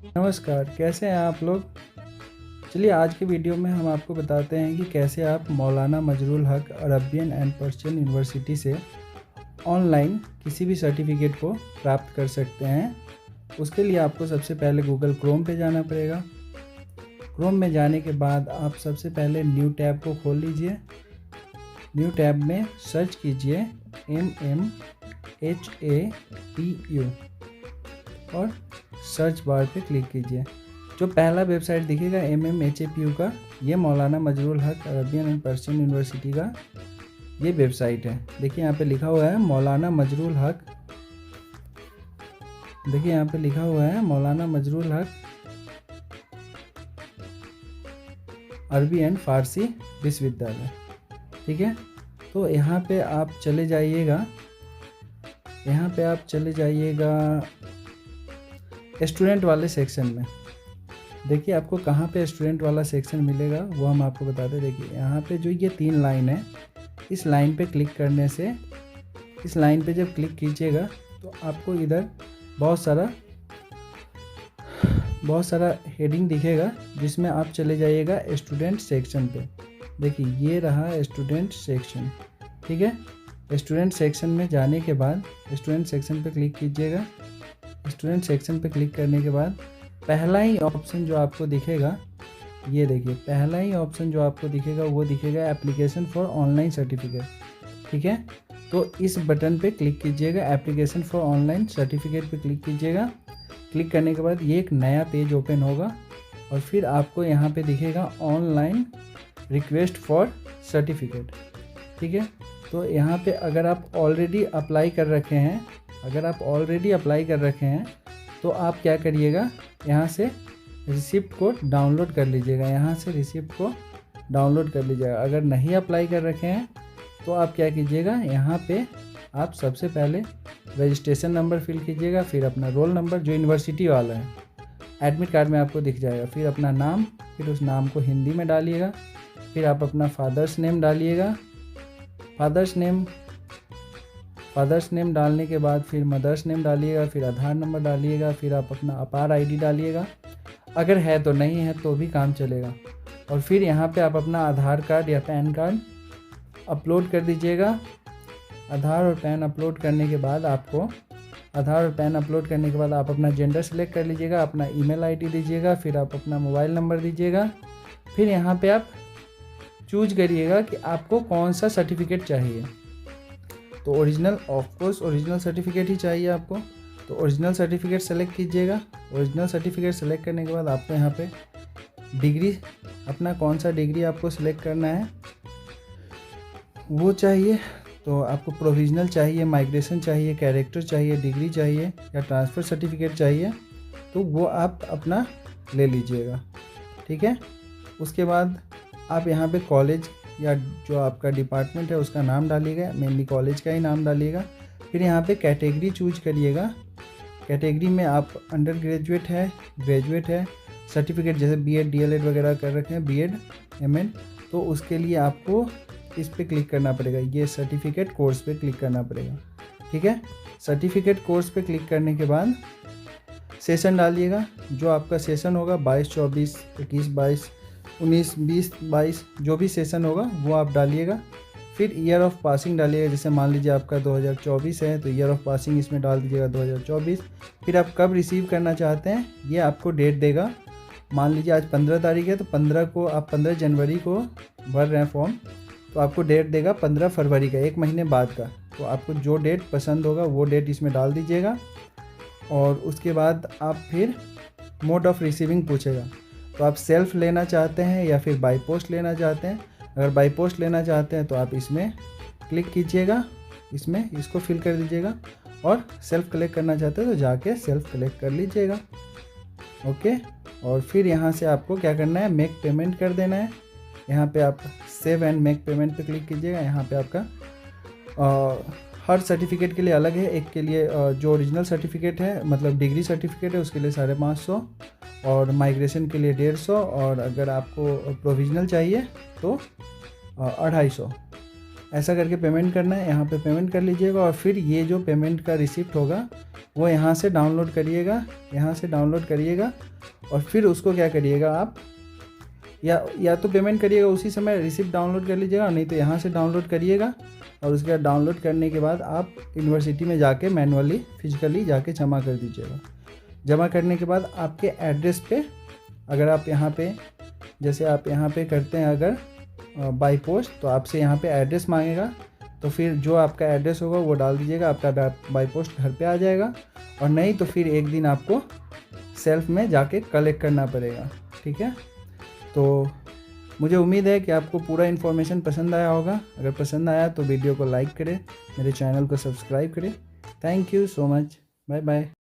नमस्कार, कैसे हैं आप लोग? चलिए आज की वीडियो में हम आपको बताते हैं कि कैसे आप मौलाना मजरूल हक अरबियन एंड पर्शियन यूनिवर्सिटी से ऑनलाइन किसी भी सर्टिफिकेट को प्राप्त कर सकते हैं। उसके लिए आपको सबसे पहले गूगल क्रोम पे जाना पड़ेगा। क्रोम में जाने के बाद आप सबसे पहले न्यू टैब को खोल लीजिए। न्यू टैब में सर्च कीजिए MMHAPU और सर्च बार पे क्लिक कीजिए। जो पहला वेबसाइट दिखेगा MMHAPU का, ये मौलाना मजरूल हक अरबियन एंड पर्शियन यूनिवर्सिटी का ये वेबसाइट है। देखिए यहाँ पे लिखा हुआ है मौलाना मजरूल हक। देखिए यहाँ पे लिखा हुआ है मौलाना मजरूल हक अरबी एंड फारसी विश्वविद्यालय। ठीक है, तो यहाँ पे आप चले जाइएगा। स्टूडेंट वाले सेक्शन में। देखिए आपको कहाँ पे स्टूडेंट वाला सेक्शन मिलेगा वो हम आपको बताते हैं। देखिए यहाँ पे जो ये 3 लाइन है, इस लाइन पे क्लिक करने से, इस लाइन पे जब क्लिक कीजिएगा तो आपको इधर बहुत सारा हेडिंग दिखेगा, जिसमें आप चले जाइएगा स्टूडेंट सेक्शन पे। देखिए ये रहा स्टूडेंट सेक्शन। ठीक है, स्टूडेंट सेक्शन में जाने के बाद स्टूडेंट सेक्शन पे क्लिक कीजिएगा। स्टूडेंट सेक्शन पे क्लिक करने के बाद पहला ही ऑप्शन जो आपको दिखेगा, ये देखिए पहला ही ऑप्शन जो आपको दिखेगा वो दिखेगा एप्लीकेशन फॉर ऑनलाइन सर्टिफिकेट। ठीक है, तो इस बटन पे क्लिक कीजिएगा, एप्लीकेशन फॉर ऑनलाइन सर्टिफिकेट पे क्लिक कीजिएगा। क्लिक करने के बाद ये एक नया पेज ओपन होगा और फिर आपको यहाँ पे दिखेगा ऑनलाइन रिक्वेस्ट फॉर सर्टिफिकेट। ठीक है, तो यहाँ पे अगर आप ऑलरेडी अप्लाई कर रखे हैं तो आप क्या करिएगा, यहाँ से रिसिप्ट को डाउनलोड कर लीजिएगा। अगर नहीं अप्लाई कर रखे हैं तो आप क्या कीजिएगा, यहाँ पे आप सबसे पहले रजिस्ट्रेशन नंबर फिल कीजिएगा, फिर अपना रोल नंबर जो यूनिवर्सिटी वाला है, एडमिट कार्ड में आपको दिख जाएगा, फिर अपना नाम, फिर उस नाम को हिंदी में डालिएगा, फिर आप अपना फादर्स नेम डालिएगा। फादर्स नेम डालने के बाद फिर मदर्स नेम डालिएगा, फिर आधार नंबर डालिएगा, फिर आप अपना अपार आईडी डालिएगा। अगर है तो, नहीं है तो भी काम चलेगा। और फिर यहाँ पे आप अपना आधार कार्ड या पैन कार्ड अपलोड कर दीजिएगा। आधार और पैन अपलोड करने के बाद आप अपना जेंडर सेलेक्ट कर लीजिएगा, अपना ईमेल आईडी दीजिएगा, फिर आप अपना मोबाइल नंबर दीजिएगा। फिर यहाँ पे आप चूज करिएगा कि आपको कौन सा सर्टिफिकेट चाहिए। तो ओरिजिनल सर्टिफिकेट ही चाहिए आपको, तो ओरिजिनल सर्टिफिकेट सेलेक्ट कीजिएगा। ओरिजिनल सर्टिफिकेट सेलेक्ट करने के बाद आपको यहाँ पे डिग्री, अपना कौन सा डिग्री आपको सेलेक्ट करना है वो चाहिए। तो आपको प्रोविजनल चाहिए, माइग्रेशन चाहिए, कैरेक्टर चाहिए, डिग्री चाहिए या ट्रांसफ़र सर्टिफिकेट चाहिए, तो वो आप अपना ले लीजिएगा। ठीक है, उसके बाद आप यहाँ पे कॉलेज या जो आपका डिपार्टमेंट है उसका नाम डालिएगा, मेनली कॉलेज का ही नाम डालिएगा। फिर यहाँ पे कैटेगरी चूज करिएगा। कैटेगरी में आप अंडर ग्रेजुएट है, ग्रेजुएट है, सर्टिफिकेट जैसे BEd DLEd वगैरह कर रखे हैं, BEd MN, तो उसके लिए आपको इस पे क्लिक करना पड़ेगा, ये सर्टिफिकेट कोर्स पे क्लिक करना पड़ेगा। ठीक है, सर्टिफिकेट कोर्स पे क्लिक करने के बाद सेशन डालिएगा, जो आपका सेशन होगा 22, 24, 21, 22, 19, 20, 22 जो भी सेशन होगा वो आप डालिएगा। फिर ईयर ऑफ पासिंग डालिएगा, जैसे मान लीजिए आपका 2024 है तो ईयर ऑफ पासिंग इसमें डाल दीजिएगा 2024। फिर आप कब रिसीव करना चाहते हैं ये आपको डेट देगा। मान लीजिए आज 15 तारीख है तो 15 जनवरी को भर रहे हैं फॉर्म, तो आपको डेट देगा 15 फरवरी का, 1 महीने बाद का। तो आपको जो डेट पसंद होगा वो डेट इसमें डाल दीजिएगा। और उसके बाद आप फिर मोड ऑफ रिसीविंग पूछेगा, तो आप सेल्फ लेना चाहते हैं या फिर बाई पोस्ट लेना चाहते हैं। अगर बाई पोस्ट लेना चाहते हैं तो आप इसमें क्लिक कीजिएगा, इसमें इसको फिल कर दीजिएगा। और सेल्फ कलेक्ट करना चाहते हैं तो जाके सेल्फ कलेक्ट कर लीजिएगा। ओके, और फिर यहाँ से आपको क्या करना है, मेक पेमेंट कर देना है। यहाँ पे आप सेव एंड मेक पेमेंट पे क्लिक कीजिएगा। यहाँ पे आपका हर सर्टिफिकेट के लिए अलग है। एक के लिए जो ओरिजिनल सर्टिफिकेट है, मतलब डिग्री सर्टिफिकेट है, उसके लिए 550, और माइग्रेशन के लिए 150, और अगर आपको प्रोविजनल चाहिए तो 250। ऐसा करके पेमेंट करना है। यहाँ पे पेमेंट कर लीजिएगा और फिर ये जो पेमेंट का रिसिप्ट होगा वो यहाँ से डाउनलोड करिएगा, यहाँ से डाउनलोड करिएगा और फिर उसको क्या करिएगा आप, या तो पेमेंट करिएगा उसी समय, रिसिप्ट डाउनलोड कर लीजिएगा, नहीं तो यहाँ से डाउनलोड करिएगा और उसके बाद डाउनलोड करने के बाद आप यूनिवर्सिटी में जाके मैनुअली फिजिकली जाके जमा कर दीजिएगा। जमा करने के बाद आपके एड्रेस पे, अगर आप यहाँ पे जैसे आप यहाँ पे करते हैं अगर बाय पोस्ट, तो आपसे यहाँ पे एड्रेस मांगेगा, तो फिर जो आपका एड्रेस होगा वो डाल दीजिएगा, आपका बाय पोस्ट घर पे आ जाएगा। और नहीं तो फिर एक दिन आपको सेल्फ में जाके कलेक्ट करना पड़ेगा, ठीक है। तो मुझे उम्मीद है कि आपको पूरा इन्फॉर्मेशन पसंद आया होगा। अगर पसंद आया तो वीडियो को लाइक करें, मेरे चैनल को सब्सक्राइब करें। Thank you so much, bye bye.